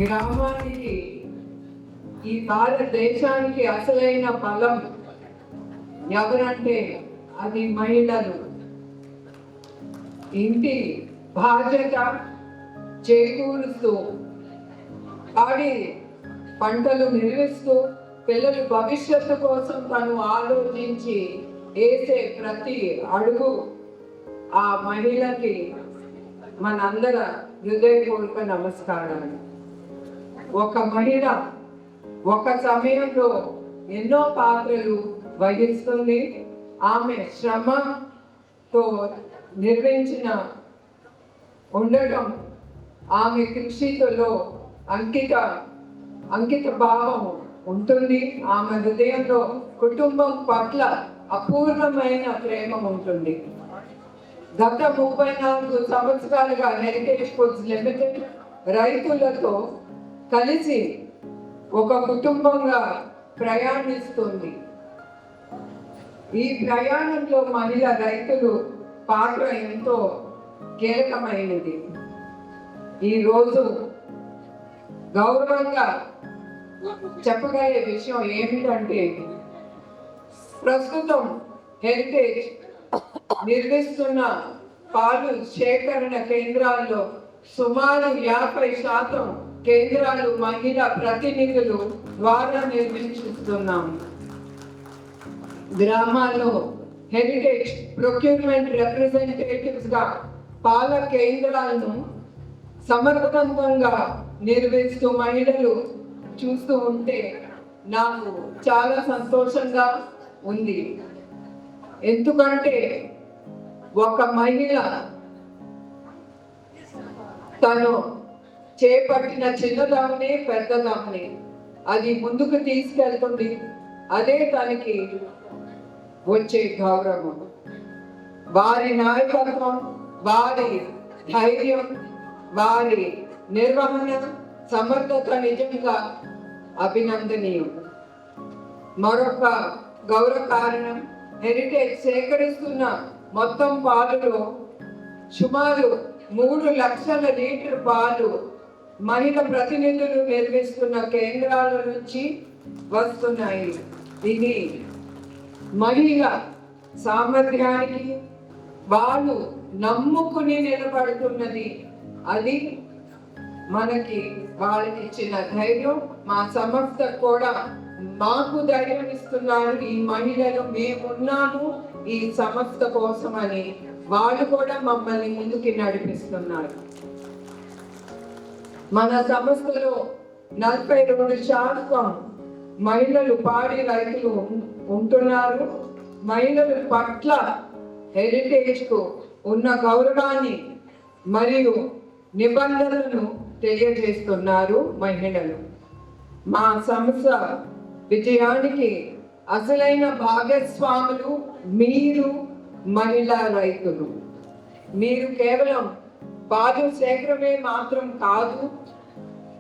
గ్రామానికి ఈ భారతదేశానికి అసలైన బలం ఎవరంటే అది మహిళలు. ఇంటి బాధ్యత చేకూరుస్తూ పాడి పంటలు నిర్మిస్తూ పిల్లల భవిష్యత్తు కోసం తను ఆలోచించి వేసే ప్రతి అడుగు ఆ మహిళకి మనందర హృదయపూర్వక నమస్కారాలు. ఒక మహిళ ఒక సమయంలో ఎన్నో పాత్రలు వహిస్తుంది. ఆమె శ్రమతో నిర్మించిన ఉండటం, ఆమె కృషిలో అంకిత భావం ఉంటుంది. ఆమె హృదయంలో కుటుంబం పట్ల అపూర్వమైన ప్రేమ ఉంటుంది. గత 34 సంవత్సరాలుగా హెరిటేజ్ ఫుడ్స్ లిమిటెడ్ రైతులతో కలిసి ఒక కుటుంబంగా ప్రయాణిస్తుంది. ఈ ప్రయాణంలో మహిళ రైతులు పాత్ర ఎంతో కీలకమైనది. ఈరోజు గౌరవంగా చెప్పగలిగే విషయం ఏమిటంటే, ప్రస్తుతం హెరిటేజ్ నిర్మిస్తున్న పాలు సేకరణ కేంద్రాల్లో సుమారు 50% కేంద్రాలు మహిళా ప్రతినిధులు ద్వారా నిర్మించుతున్నాము. గ్రామాల్లో హెరిటేజ్ ప్రొక్యూర్మెంట్ రిప్రజెంటేటివ్స్ గా పాల కేంద్రాలను సమర్థవంతంగా నిర్వహిస్తూ మహిళలు చూస్తూ ఉంటే నాకు చాలా సంతోషంగా ఉంది. ఎందుకంటే ఒక మహిళ తను చేపట్టిన చిన్నదాన్ని పెద్దదాన్ని అది ముందుకు తీసుకెళ్తుంది. అదే తనకి వచ్చే గౌరవం. వారి నాయకత్వం, వారి ధైర్యం, వారి నిర్వహణ సమర్థత నిజంగా అభినందనీయం. మరొక గౌరవ కారణం, హెరిటేజ్ సేకరిస్తున్న మొత్తం పాలులో సుమారు 3 లక్షల లీటర్ పాలు మహిళా ప్రతినిధులు నిర్మిస్తున్న కేంద్రాల నుంచి వస్తున్నాయి. ఇది మహిళ సామర్థ్యానికి వాళ్ళు నమ్ముకుని నిలబడుతున్నది. అది మనకి వాళ్ళకి ఇచ్చిన ధైర్యం. మా సంస్థ కూడా మాకు ధైర్యం ఇస్తున్నారు. ఈ మహిళలు మేమున్నాము ఈ సంస్థ కోసం అని వాళ్ళు కూడా మమ్మల్ని ముందుకి నడిపిస్తున్నారు. మన సంస్థలో 42% మహిళలు పాడి రైతులు ఉంటున్నారు. మహిళల పట్ల హెరిటేజ్ కు ఉన్న గౌరవాన్ని మరియు నిబంధనలను తెలియజేస్తున్నారు మహిళలు. మా సంస్థ విజయానికి అసలైన భాగస్వాములు మీరు మహిళా రైతులు. మీరు కేవలం పాలు సేకరమే మాత్రం కాదు,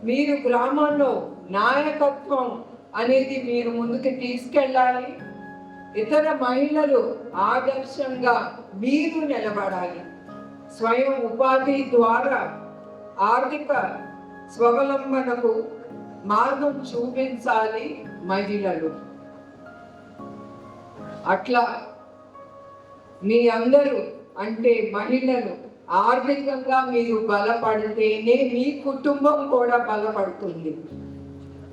మీరు గ్రామంలో నాయకత్వం అనేది మీరు ముందుకు తీసుకెళ్ళాలి. ఇతర మహిళలు ఆదర్శంగా మీరు నిలబడాలి. స్వయం ఉపాధి ద్వారా ఆర్థిక స్వావలంబనకు మార్గం చూపించాలి మహిళలు. అట్లా మీ అందరూ అంటే మహిళలు ఆర్థికంగా మీరు బలపడితేనే మీ కుటుంబం కూడా బలపడుతుంది.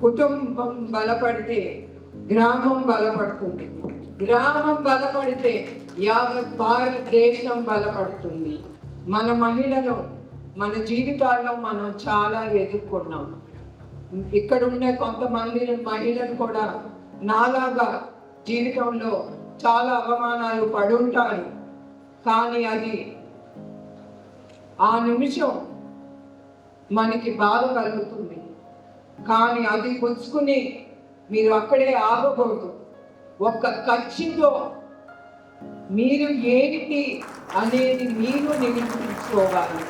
కుటుంబం బలపడితే గ్రామం బలపడుతుంది. గ్రామం బలపడితే యావత్ భారతదేశం బలపడుతుంది. మన మహిళలు మన జీవితాల్లో మనం చాలా ఎదుర్కొన్నాం. ఇక్కడ ఉండే కొంతమంది మహిళలు కూడా నాలాగా జీవితంలో చాలా అవమానాలు పడుంటారు. కానీ అది ఆ నిమిషం మనకి బాధ కలుగుతుంది. కానీ అది పుచ్చుకుని మీరు అక్కడే ఆగకూడదు. ఒక్క ఖర్చుతో మీరు ఏంటి అనేది మీరు నిరూపించుకోవాలి.